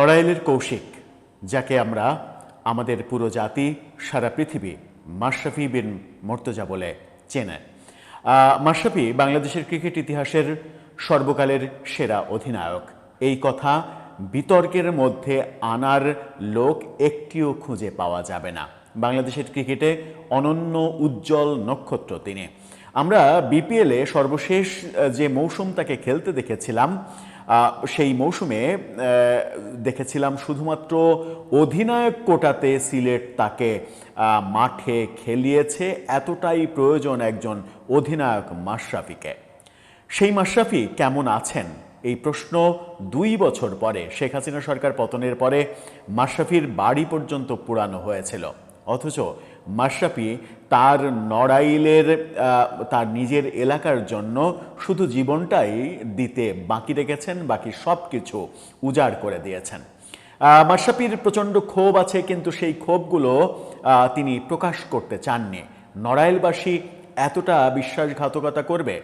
নড়াইলের কৌশিক, যাকে আমরা আমাদের পুরো জাতি সারা পৃথিবী মাশরাফি বিন মুর্তজা বলে চেনে। মাশরাফি বাংলাদেশের ক্রিকেট ইতিহাসের সর্বকালের সেরা অধিনায়ক, এই কথা বিতর্কের মধ্যে আনার লোক একটিও খুঁজে পাওয়া যাবে না। বাংলাদেশের ক্রিকেটে অনন্য উজ্জ্বল নক্ষত্র তিনি। আমরা বিপিএলে সর্বশেষ যে মৌসুম তাকে খেলতে দেখেছিলাম, সেই মৌসুমে দেখেছিলাম শুধুমাত্র অধিনায়ক কোটাতে সিলেট তাকে মাঠে খেলিয়েছে। এতটাই প্রয়োজন একজন অধিনায়ক মাশরাফিকে। সেই মাশরাফি কেমন আছেন এই প্রশ্ন 2 বছর পরে, শেখ হাসিনা সরকার পতনের পরে মাশরাফির বাড়ি পর্যন্ত পুরানো হয়েছিল। অথচ মাশরাফি তার নড়াইলের তার নিজের এলাকার জন্য শুধু জীবনটাই দিতে বাকি রেখেছেন, বাকি সব কিছু উজাড় করে দিয়েছেন। মাশরাফির প্রচণ্ড ক্ষোভ আছে, কিন্তু সেই ক্ষোভগুলো তিনি প্রকাশ করতে চাননি। নড়াইলবাসী এতটা বিশ্বাসঘাতকতা করবে,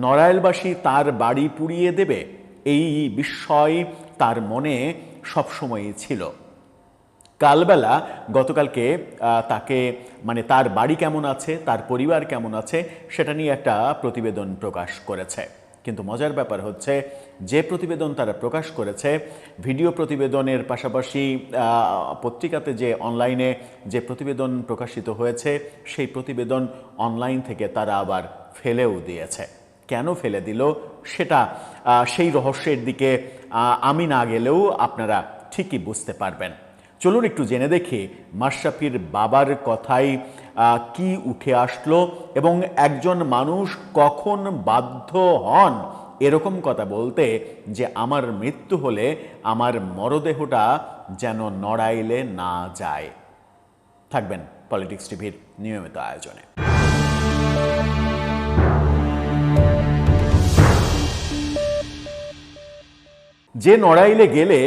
নড়াইলবাসী তার বাড়ি পুড়িয়ে দেবে, এই বিস্ময় তার মনে সবসময়ই ছিল। কালবেলা গতকালকে তাকে তার বাড়ি কেমন আছে, তার পরিবার কেমন আছে সেটা নিয়ে একটা প্রতিবেদন প্রকাশ করেছে। কিন্তু মজার ব্যাপার হচ্ছে, যে প্রতিবেদন তারা প্রকাশ করেছে, ভিডিও প্রতিবেদনের পাশাপাশি পত্রিকাতে যে অনলাইনে যে প্রতিবেদন প্রকাশিত হয়েছে, সেই প্রতিবেদন অনলাইন থেকে তারা আবার ফেলেও দিয়েছে। কেন ফেলে দিল সেটা, সেই রহস্যের দিকে আমি না গেলেও আপনারা ঠিকই বুঝতে পারবেন। চলুন একটু জেনে দেখি মাশরাফির বাবার কথায় কি উঠে আসলো এবং একজন মানুষ কখন বাধ্য হন এরকম কথা বলতে যে আমার মৃত্যু হলে আমার মরদেহটা যেন নড়াইলে না যায়। থাকবেন পলিটিক্স টিভির নিয়মিত আয়োজনে। যে নড়াইলে গেলে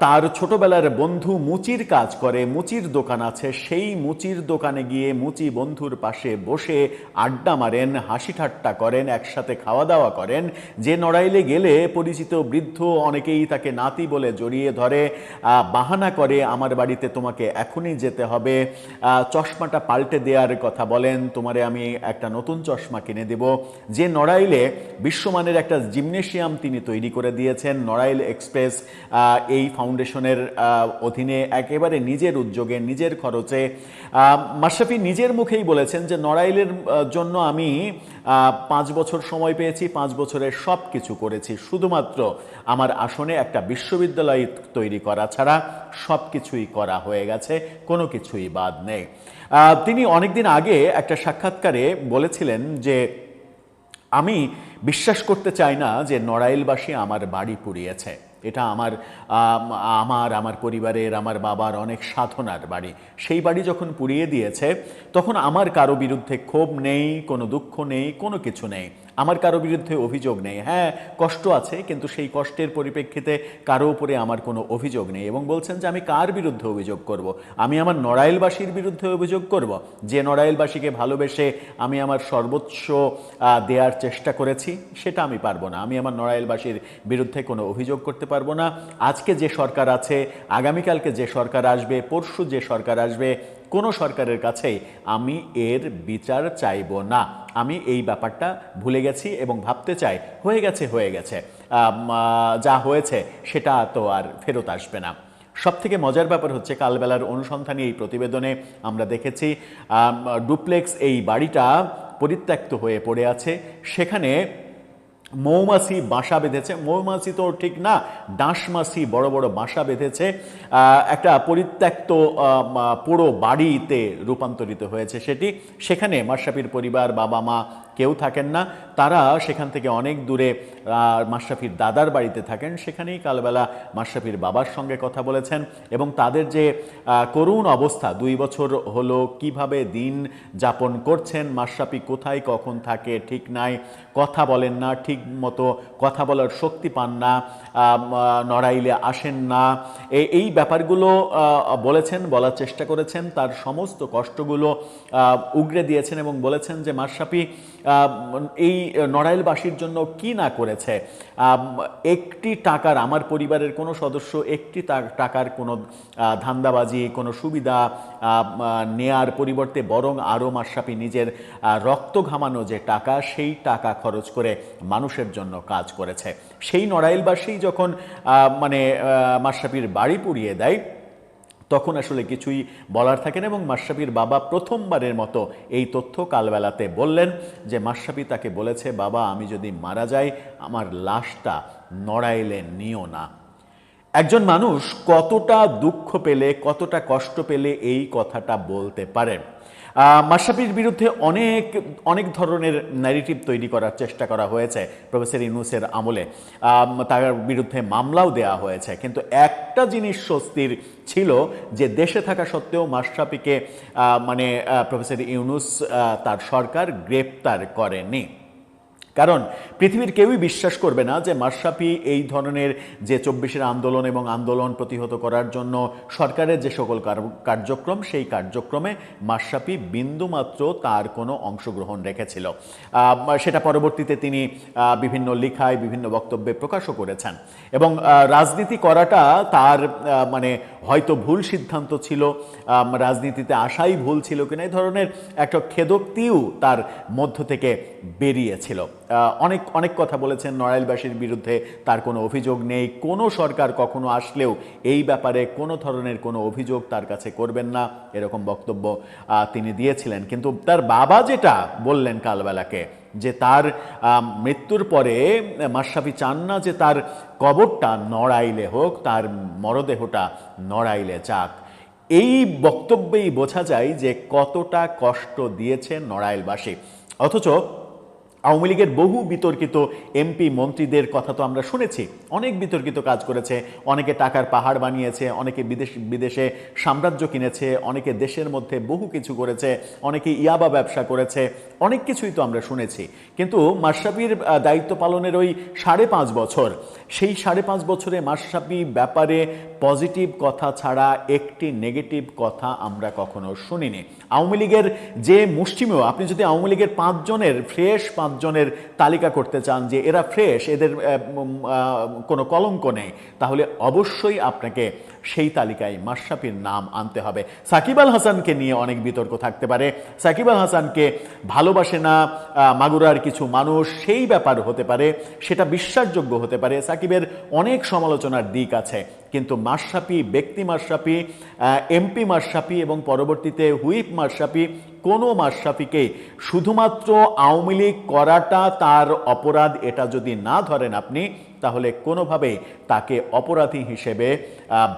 তার ছোটবেলার বন্ধু মুচির কাজ করে, মুচির দোকান আছে, সেই মুচির দোকানে গিয়ে মুচি বন্ধুর পাশে বসে আড্ডা মারেন, হাসি ঠাট্টা করেন, একসাথে খাওয়া দাওয়া করেন। যে নড়াইলে গেলে পরিচিত বৃদ্ধ অনেকেই তাকে নাতি বলে জড়িয়ে ধরে, বাহানা করে আমার বাড়িতে তোমাকে এখনই যেতে হবে, চশমাটা পাল্টে দেওয়ার কথা বলেন, তোমারে আমি একটা নতুন চশমা কিনে দেব। যে নড়াইলে বিশ্বমানের একটা জিমনেশিয়াম তিনি তৈরি করে দিয়েছেন, নড়াইল এক্সপ্রেস এই ফাউন্ডেশনের অধীনে একেবারে নিজের উদ্যোগে নিজের খরচে। মাশরাফি নিজের মুখেই বলেছেন যে নড়াইলের জন্য আমি 5 বছর সময় পেয়েছি, 5 বছরের সব কিছু করেছি, শুধুমাত্র আমার আসনে একটা বিশ্ববিদ্যালয় তৈরি করা ছাড়া সব কিছুই করা হয়ে গেছে, কোনো কিছুই বাদ নেই। তিনি অনেকদিন আগে একটা সাক্ষাৎকারে বলেছিলেন যে আমি বিশ্বাস করতে চাই না যে নড়াইলবাসী আমার বাড়ি পুড়িয়েছে। এটা আমার পরিবারের, আমার বাবার অনেক সাধনার বাড়ি। সেই বাড়ি যখন পুড়িয়ে দিয়েছে তখন আমার কারো বিরুদ্ধে ক্ষোভ নেই, কোনো দুঃখ নেই, কোনো কিছু নেই, আমার কারো বিরুদ্ধে অভিযোগ নেই। হ্যাঁ, কষ্ট আছে, কিন্তু সেই কষ্টের পরিপ্রেক্ষিতে কারো উপরে আমার কোনো অভিযোগ নেই। এবং বলছেন যে আমি কার বিরুদ্ধে অভিযোগ করব? আমি আমার নড়াইলবাসীর বিরুদ্ধে অভিযোগ করব, যে নড়াইলবাসীকে ভালোবেসে আমি আমার সর্বোচ্চ দেওয়ার চেষ্টা করেছি, সেটা আমি পারবো না। আমি আমার নড়াইলবাসীর বিরুদ্ধে কোনো অভিযোগ করতে পারবো না। আজকে যে সরকার আছে, আগামীকালকে যে সরকার আসবে, পরশু যে সরকার আসবে, কোনো সরকারের কাছেই আমি এর বিচার চাইব না। আমি এই ব্যাপারটা ভুলে গেছি এবং ভাবতে চাই হয়ে গেছে, যা হয়েছে সেটা তো আর ফেরত আসবে না। সবথেকে মজার ব্যাপার হচ্ছে, কালবেলার অনুসন্ধানী এই প্রতিবেদনে আমরা দেখেছি ডুপ্লেক্স এই বাড়িটা পরিত্যক্ত হয়ে পড়ে আছে। সেখানে মৌমাছি বাসা বেঁধেছে, মৌমাছি তো ঠিক না, ডাঁশমাছি বড় বড় বাসা বেঁধেছে। একটা পরিত্যক্ত পুরো বাড়িতে রূপান্তরিত হয়েছে সেটি। সেখানে মাশরাফির পরিবার, বাবা মা কেউ থাকেন না, তারা সেখান থেকে অনেক দূরে মাশরাফির দাদার বাড়িতে থাকেন। সেখানেই কালবেলা মাশরাফির বাবার সঙ্গে কথা বলেছেন এবং তাদের যে করুণ অবস্থা, 2 বছর হলো কিভাবে দিন যাপন করছেন, মাশরাফি কোথায় কখন থাকে ঠিক নাই, কথা বলেন না ঠিক মতো, কথা বলার শক্তি পান না, নড়াইলে আসেন না, এই ব্যাপারগুলো বলেছেন, বলার চেষ্টা করেছেন, তার সমস্ত কষ্টগুলো উগরে দিয়েছেন এবং বলেছেন যে মাশরাফি এই নড়াইলবাসীর জন্য কি না করেছে। একটি টাকার, আমার পরিবারের কোনো সদস্য একটি টাকার কোনো ধান্দাবাজি, কোনো সুবিধা নেয়ার পরিবর্তে বরং আরও মাশরাফি নিজের রক্ত ঘামানো যে টাকা, সেই টাকা খরচ করে মানুষের জন্য কাজ করেছে। সেই নড়াইলবাসী যখন মাশরাফির বাড়ি পুড়িয়ে দেয়, তখন আসলে কিছুই বলার থাকে না। এবং মাশরাফির বাবা প্রথমবারের মতো এই তথ্য কালবেলাতে বললেন যে মাশরাফি তাকে বলেছে, বাবা আমি যদি মারা যাই আমার লাশটা নড়াইলে নিও না। একজন মানুষ কতটা দুঃখ পেলে, কতটা কষ্ট পেলে এই কথাটা বলতে পারেন। মাশরাফির বিরুদ্ধে অনেক অনেক ধরনের ন্যারেটিভ তৈরি করার চেষ্টা করা হয়েছে প্রফেসর ইউনূসের আমলে। তার বিরুদ্ধে মামলাও দেয়া হয়েছে, কিন্তু একটা জিনিস স্বস্তির ছিল যে দেশে থাকা সত্ত্বেও মাশরাফিকে প্রফেসর ইউনূস তার সরকার গ্রেপ্তার করেনি। কারণ পৃথিবীর কেউই বিশ্বাস করবে না যে মাশরাফি এই ধরনের যে ২৪-এর আন্দোলন এবং আন্দোলন প্রতিহত করার জন্য সরকারের যে সকল কার্যক্রম, সেই কার্যক্রমে মাশরাফি বিন্দুমাত্র তার কোনো অংশগ্রহণ রেখেছিল। সেটা পরবর্তীতে তিনি বিভিন্ন লেখায়, বিভিন্ন বক্তব্যে প্রকাশও করেছেন। এবং রাজনীতি করাটা তার হয়তো ভুল সিদ্ধান্ত ছিল, রাজনীতিতে আসাই ভুল ছিল কিনা, এই ধরনের একটা খেদোক্তিও তার মধ্য থেকে বেরিয়েছিল। অনেক অনেক কথা বলেছেন নড়াইলবাসীর বিরুদ্ধে তার কোনো অভিযোগ নেই, কোনো সরকার কখনো আসলেও এই ব্যাপারে কোনো ধরনের কোনো অভিযোগ তার কাছে করবেন না, এরকম বক্তব্য তিনি দিয়েছিলেন। কিন্তু তার বাবা যেটা বললেন কালবেলাকে, যে তার মৃত্যুর পরে মাশরাফি চান না যে তার কবরটা নড়াইলে হোক, তার মরদেহটা নড়াইলে যাক। এই বক্তব্যেই বোঝা যায় যে কতটা কষ্ট দিয়েছে নড়াইলবাসী। অথচ আওয়ামী লীগের বহু বিতর্কিত এমপি মন্ত্রীদের কথা তো আমরা শুনেছি, অনেক বিতর্কিত কাজ করেছে, অনেকে টাকার পাহাড় বানিয়েছে, অনেকে বিদেশে সাম্রাজ্য কিনেছে, অনেকে দেশের মধ্যে বহু কিছু করেছে, অনেকে ইয়াবা ব্যবসা করেছে, অনেক কিছুই তো আমরা শুনেছি। কিন্তু মাশরাফির দায়িত্ব পালনের ওই 5.5 বছর, সেই 5.5 বছরে মাশরাফি ব্যাপারে পজিটিভ কথা ছাড়া একটি নেগেটিভ কথা আমরা কখনো শুনিনি। আওয়ামী লীগের যে মুষ্টিমেয়, আপনি যদি আওয়ামী লীগের 5 জনের ফ্রেশ 5 জনের তালিকা করতে চান যে এরা ফ্রেশ, এদের কোনো কলঙ্ক নেই, তাহলে অবশ্যই আপনাকে সেই তালিকায় মাশরাফির নাম আনতে হবে। সাকিব আল হাসানকে নিয়ে অনেক বিতর্ক থাকতে পারে, সাকিব আল হাসানকে ভালোবাসে না মাগুরার কিছু মানুষ, সেই ব্যাপার হতে পারে, সেটা বিশ্বাসযোগ্য হতে পারে, সাকিবের অনেক সমালোচনার দিক আছে। কিন্তু মাশরাফি, ব্যক্তি মাশরাফি, এমপি মাশরাফি এবং পরবর্তীতে হুইপ মাশরাফি, কোনো মাশরাফিকে শুধুমাত্র আওয়ামী লীগ করাটা তার অপরাধ এটা যদি না ধরেন আপনি, তাহলে কোনোভাবেই তাকে অপরাধী হিসেবে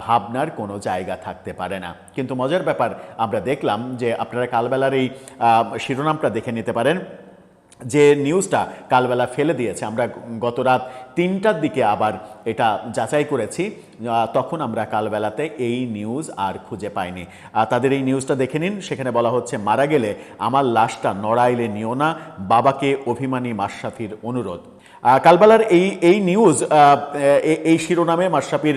ভাবনার কোনো জায়গা থাকতে পারে না। কিন্তু মজার ব্যাপার আমরা দেখলাম যে, আপনারা কালবেলার এই শিরোনামটা দেখে নিতে পারেন, যে নিউজটা কালবেলা ফেলে দিয়েছে। আমরা গত রাত 3টার দিকে আবার এটা যাচাই করেছি, তখন আমরা কালবেলাতে এই নিউজ আর খুঁজে পাইনি। তাদের এই নিউজটা দেখে নিন, সেখানে বলা হচ্ছে, মারা গেলে আমার লাশটা নড়াইলে নিও না, বাবাকে অভিমানী মাশরাফির অনুরোধ। কালবেলার এই নিউজ, এই শিরোনামে মাশরাফির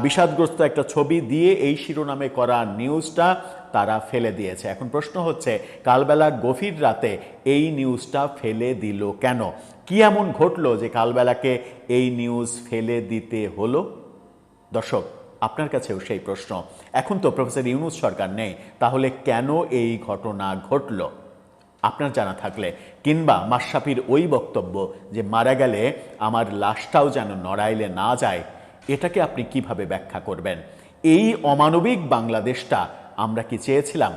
বিষাদগ্রস্ত একটা ছবি দিয়ে এই শিরোনামে করা নিউজটা তারা ফেলে দিয়েছে। এখন প্রশ্ন হচ্ছে, কালবেলা গভীর রাতে এই নিউজটা ফেলে দিল কেন? কি এমন ঘটলো যে কালবেলাকে এই নিউজ ফেলে দিতে হলো? দর্শক, আপনার কাছেও সেই প্রশ্ন। এখন তো প্রফেসর ইউনূস সরকার নেই, তাহলে কেন এই ঘটনা ঘটল? আপনার জানা থাকলে, কিংবা মাশরাফির ওই বক্তব্য যে মারা গেলে আমার লাশটাও যেন নড়াইলে না যায়, এটাকে আপনি কিভাবে ব্যাখ্যা করবেন? এই অমানবিক বাংলাদেশটা আমরা কি চেয়েছিলাম?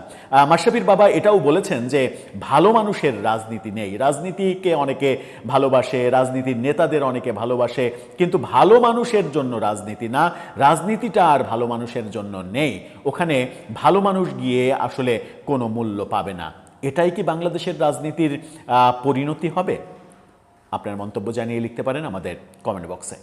মাশরাফির বাবা এটাও বলেছেন যে ভালো মানুষের রাজনীতি নেই, রাজনীতিকে অনেকে ভালোবাসে, রাজনীতির নেতাদের অনেকে ভালোবাসে, কিন্তু ভালো মানুষের জন্য রাজনীতি না, রাজনীতিটা আর ভালো মানুষের জন্য নেই, ওখানে ভালো মানুষ গিয়ে আসলে কোনো মূল্য পাবে না। এটাই কি বাংলাদেশের রাজনীতির পরিণতি হবে? আপনার মন্তব্য জানিয়ে লিখতে পারেন আমাদের কমেন্ট বক্সে।